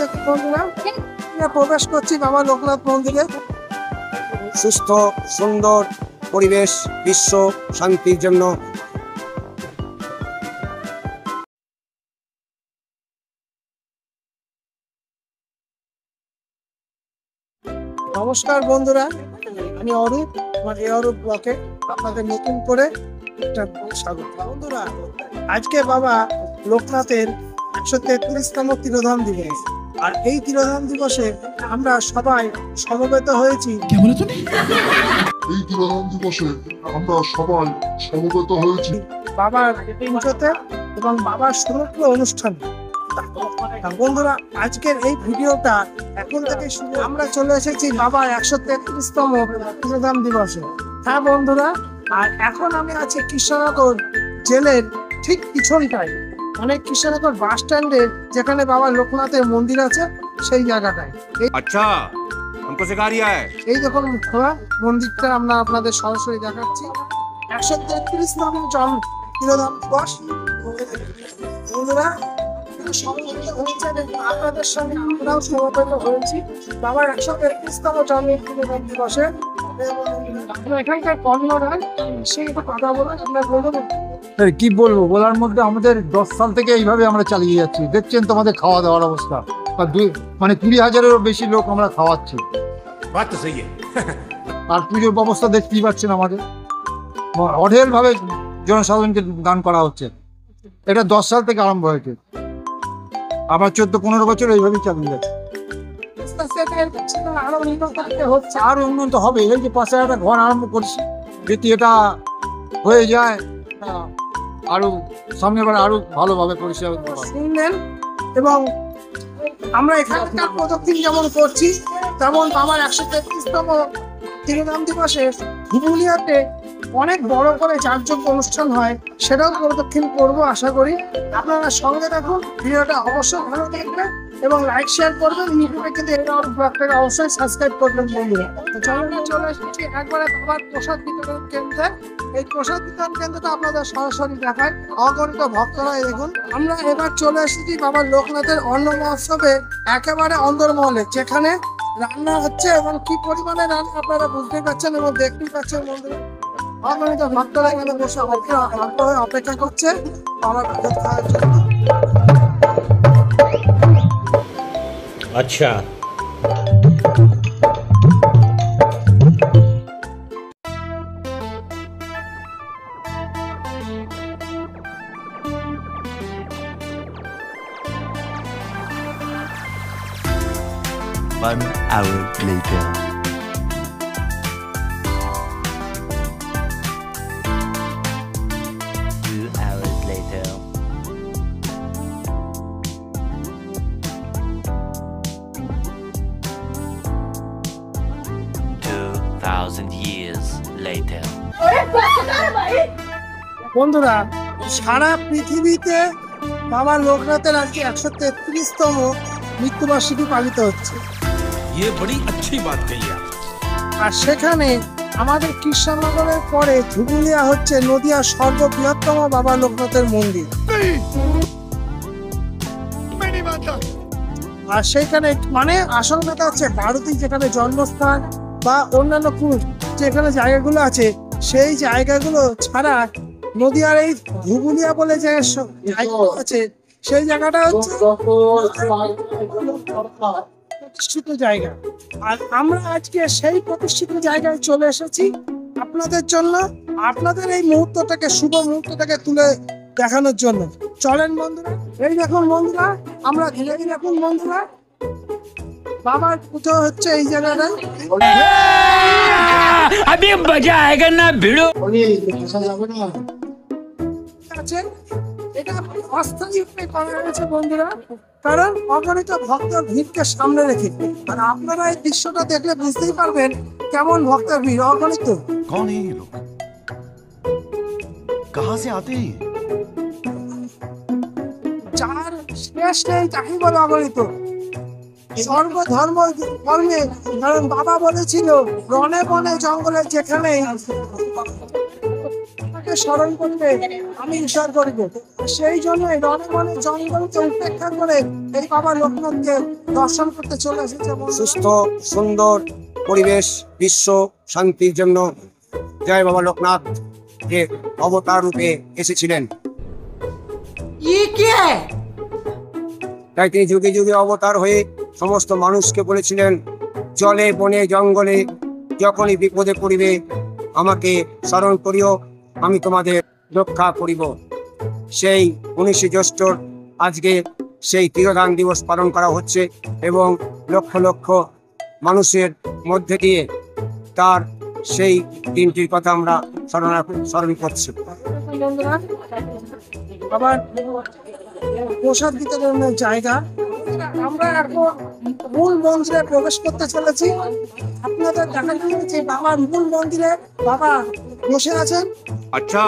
দেখুন বন্ধুরা, প্রবেশ করছি বাবা লোকনাথ মন্দিরে। সুস্থ সুন্দর পরিবেশ, বিশ্ব শান্তির জন্য। নমস্কার বন্ধুরা, আমি অরূপ, আমার এই অরূপ ব্লকে আপনাদের নতুন করে একটা স্বাগত। বন্ধুরা, আজকে বাবা লোকনাথের 133তম তিরোধান দিবস। আর এই তিরোধান দিবসে আমরা সবাই সমবেত হয়েছি। এই তিরোধান দিবসে আমরা সবাই সমবেত হয়েছি বাবার পুজোতে এবং বাবার সমগ্র অনুষ্ঠানে। বন্ধুরা, আজকের এই ভিডিওটা এখন থেকে শুরু। আমরা চলে এসেছি বাবার 133তম তিরোধান দিবসে। হ্যাঁ বন্ধুরা, আর এখন আমি আছি কৃষ্ণনগর জেলের ঠিক পিছনটায়, মানে কৃষ্ণনগর বাস স্ট্যান্ডের যেখানে বাবা লোকনাথের মন্দির আছে সেই জায়গাটায়। আচ্ছা, हमको सिखा रिया है। এই দেখুন মন্দিরটা আমরা আপনাদের সরাসরি দেখাচ্ছি। 133তম তিরোধান দিবস। বন্ধুরা, আপনাদের সঙ্গে আমরাও সমবেত হয়েছি বাবার 133তম তিরোধান দিবসে। এখানকার কর্ণরা সেই কথা বলে আপনার বলুন। কি বলবো, বলার মধ্যে আমাদের 10 সাল থেকে এইভাবে আমরা চালিয়ে যাচ্ছি। দেখছেন তোমাদের খাওয়া দাওয়ার অবস্থা, মানে 20,000-এরও বেশি লোক আমরা খাওয়াচ্ছি। আর পুজোর ব্যবস্থা দেখতেই পাচ্ছেন, আমাদের অঢেল ভাবে জনসাধারণকে দান করা হচ্ছে। এটা 10 সাল থেকে আরম্ভ হয়েছে, আবার 14-15 বছর এইভাবেই চালিয়ে যাচ্ছে। আরো উন্নত হবে। এই যে পাশে একটা ঘর আরম্ভ করছি, যদি এটা হয়ে যায় আরো সামনে বার আরো ভালোভাবে পরিষেবা শুনলেন। এবং আমরা এখানকার প্রদক্ষিণ যেমন করছি, তেমন বাবার 133তম তিরোধান দিবসে ধুবুলিয়াতে অনেক বড় করে যাগযজ্ঞ অনুষ্ঠান হয়, সেটাও প্রদক্ষিণ করবো আশা করি। আপনারা সঙ্গে থাকুন, ভিডিওটা অবশ্যই ভালো দেখবেন এবং লাইক শেয়ার করবেন। ইউটিউবে কিন্তু এই ব্লগটাকে অবশ্যই সাবস্ক্রাইব করবেন বন্ধুরা। চলে এসেছি একবারে বাবার প্রসাদ বিতরণ কেন্দ্রে। এই প্রসাদ বিতরণ কেন্দ্রটা আপনাদের সরাসরি দেখায়, অগণিত ভক্তরা। দেখুন, আমরা এবার চলে এসেছি বাবার লোকনাথের অন্ন মহোৎসবের একেবারে অন্দরমহলে, যেখানে রান্না হচ্ছে এবং কি পরিমাণে রান্না আপনারা বুঝতেই পারছেন এবং দেখতেই পাচ্ছেন বন্ধুরা। অগণিত ভক্তরা এখানে বসে অপেক্ষা করছে আমার খাওয়ার জন্য। अच्छा, One hour later. 2 hours later. 2,000 years later. বন্ধুরা, সারা পৃথিবীতে বাবা লোকনাথের আজকে 133তম মৃত্যুবার্ষিকী পালিত হচ্ছে। ये बड़ी अच्छी बात कही आप। আর সেখানে আমাদের কৃষ্ণনগরের পরে ধুবুলিয়া হচ্ছে নদিয়ার সর্ববৃহত্তম বাবা লোকনাথের মন্দির। আর সেখানে মানে আসল কথা হচ্ছে ভারতীয় যেখানে জন্মস্থান বা অন্যান্য যেখানে জায়গাগুলো আছে, সেই জায়গাগুলো ছাড়া নদিয়ার এই ধুবুলিয়া বলে যে জায়গা আছে, সেই জায়গাটা হচ্ছে প্রতিষ্ঠিত জায়গা। আর আমরা আজকে সেই প্রতিষ্ঠিত জায়গায় চলে এসেছি আপনাদের জন্য, আপনাদের এই মুহূর্তটাকে, শুভ মুহূর্তটাকে তুলে দেখানোর জন্য। চলেন বন্ধুরা, এই দেখুন বন্ধুরা, আমরা ধীরে ধীরে দেখুন বন্ধুরা, বাবার পুজো হচ্ছে এই জায়গাটায়। अभी मजा आएगा ना भिड़ो। এটা অস্থায়ী করা হয়েছে বন্ধুরা, কারণ অগণিত ভক্তের ভিড়কে সামনে রেখে। আর আপনারা এই দৃশ্যটা দেখলে বুঝতেই পারবেন কেমন ভক্তের ভিড়, অগণিত। कौन है ये लोग? कहाँ से आते हैं? যার শেষ নেই তাকে বলে অগণিত। সর্বধর্ম কর্মে, কারণ বাবা বলেছিল রণে বনে জঙ্গলে যেখানে বাবাকে স্মরণ করতে আমি ঈশ্বর করিব। সেই জন্য রনে মনে জঙ্গলকে উপেক্ষা করে এই বাবা লোকনাথকে দর্শন করতে চলে এসেছে। সুস্থ সুন্দর পরিবেশ বিশ্ব শান্তির জন্য জয় বাবা লোকনাথ যে অবতার রূপে এসেছিলেন, তাই তিনি যুগে যুগে অবতার হয়ে সমস্ত মানুষকে বলেছিলেন, জলে বনে জঙ্গলে যখনই বিপদে পড়িবে আমাকে স্মরণ করিও, আমি তোমাদের রক্ষা করিব। সেই 19শে জ্যৈষ্ঠর আজকে সেই তিরোধান দিবস পালন করা হচ্ছে এবং লক্ষ লক্ষ মানুষের মধ্যে দিয়ে তার সেই দিনটির কথা আমরা স্মরণ করছি। বন্ধুরা, আবার প্রসাদ বিতরণের জায়গা, আমরা এখন মূল মন্দিরে প্রবেশ করতে চলেছি। আপনাদের দেখানো হয়েছে বাবার মূল মন্দিরে বাবা বসে আছেন। अच्छा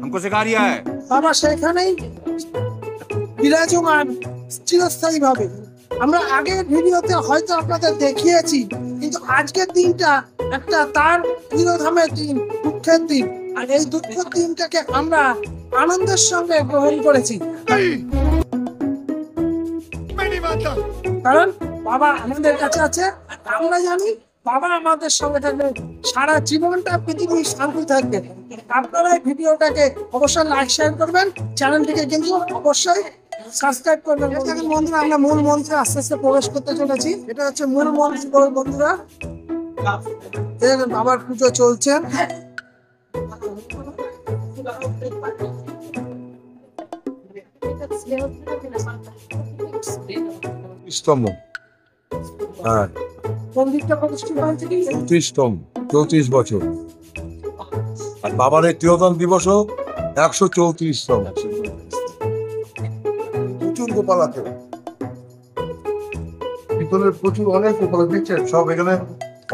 हमको सिखा रिया है। বাবা সেখানেই বিরাজমান চিরস্থায়ী ভাবে। আমরা আগের ভিডিওতে হয়তো আপনাদের দেখিয়েছি, কিন্তু আজকের দিনটা একটা তার তিরোধামের দিন, দুঃখের দিন। আর এই দুঃখের দিনটাকে আমরা আনন্দের সঙ্গে গ্রহণ করেছি, কারণ বাবা আমাদের কাছে আছে। আমরা জানি বাবা আমাদের সঙ্গে থাকবে, সারা জীবনটা পৃথিবী শান্তি থাকবে। আপনারা এই ভিডিওটাকে অবশ্যই লাইক শেয়ার করবেন, চ্যানেলটিকে কিন্তু অবশ্যই সাবস্ক্রাইব করবেন। দেখেন বন্ধুরা, আমরা মূল মন্দিরে আস্তে আস্তে প্রবেশ করতে চলেছি। এটা হচ্ছে মূল মন্দির বন্ধুরা, বাবার পুজো চলছে। স্তম্ভ, হ্যাঁ, মন্দিরটা প্রতিষ্ঠিত হয়েছে কি 34তম, 34 বছর। আর বাবার এই তিরোধান দিবসও 134তম। প্রচুর গোপাল আছে, ভিতরে প্রচুর অনেক গোপাল দেখছেন সব। এখানে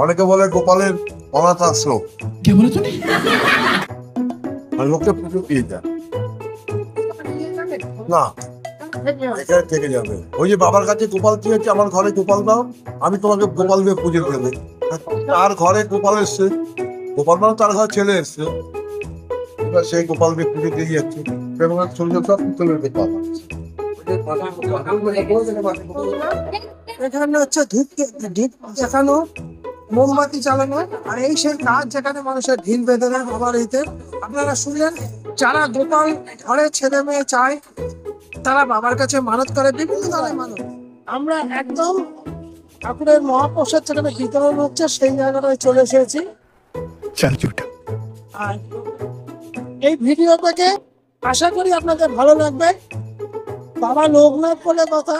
অনেকে বলে গোপালের অনাথ আশ্রম, আর লোকটা পুজো দিয়ে যায় না, এখানে থেকে যাবে। ওই যে বাবার কাছে গোপাল চেয়েছে, আমার ঘরে গোপাল দাও, আমি তোমাকে গোপাল দিয়ে পুজো দেবো। তার ঘরে গোপাল এসছে, গোপাল মানে তার ঘরে ছেলে এসছে, এবার সেই গোপাল দিয়ে পুজো দিয়ে যাচ্ছে। সূর্য সব পিতলের গোপাল। এখানে হচ্ছে ধূপ দেখানো, মোমবাতি চালানো, আর এই সেই কাজ যেখানে মানুষের ঢিল বেঁধে দেয় বাবার ইতে। আপনারা শুনলেন, যারা গোপাল ঘরে ছেলে মেয়ে চায় তারা বাবার কাছে মানত করে, বিভিন্ন ধরনের মানত। আমরা একদম ঠাকুরের মহাপ্রসাদ যেখানে বিতরণ হচ্ছে সেই জায়গাটায় চলে এসেছি। আর এই ভিডিওটাকে আশা করি আপনাদের ভালো লাগবে। বাবা লোকনাথ বলে কথা,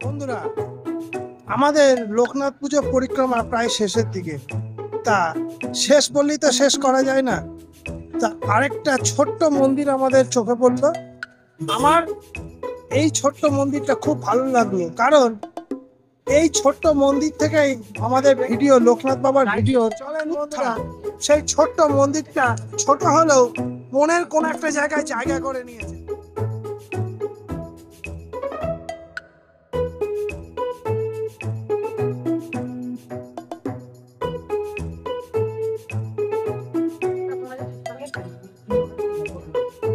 বন্ধুরা, আমাদের লোকনাথ পুজো পরিক্রমা প্রায় শেষের দিকে। তা শেষ বললেই তো শেষ করা যায় না। তা আরেকটা ছোট্ট মন্দির আমাদের চোখে পড়লো। আমার এই ছোট্ট মন্দিরটা খুব ভালো লাগলো, কারণ এই ছোট্ট মন্দির থেকেই আমাদের ভিডিও, লোকনাথ বাবার ভিডিও চলেন বন্ধুরা। সেই ছোট্ট মন্দিরটা ছোট হলেও মনের কোন একটা জায়গায় জায়গা করে নিয়েছে।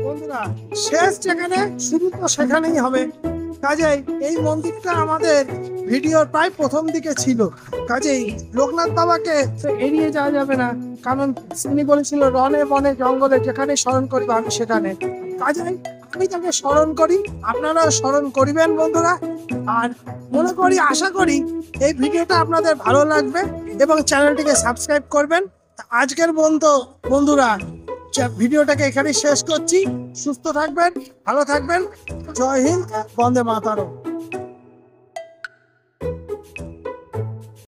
বন্ধুরা, শেষ যেখানে শুরু তো সেখানেই হবে। কাজেই এই মন্দিরটা আমাদের ভিডিওর প্রায় প্রথম দিকে ছিল, কাজেই লোকনাথ বাবাকে এড়িয়ে যাওয়া যাবে না, কারণ তিনি বলেছিল রনে বনে জঙ্গলে যেখানে স্মরণ করবো আমি সেখানে। কাজেই আমি তাকে স্মরণ করি, আপনারা স্মরণ করিবেন বন্ধুরা। আর মনে করি, আশা করি এই ভিডিওটা আপনাদের ভালো লাগবে এবং চ্যানেলটিকে সাবস্ক্রাইব করবেন। আজকের বন্ধুরা ভিডিওটাকে এখানেই শেষ করছি। সুস্থ থাকবেন, ভালো থাকবেন। জয় হিন্দ, বন্দে মাতরম।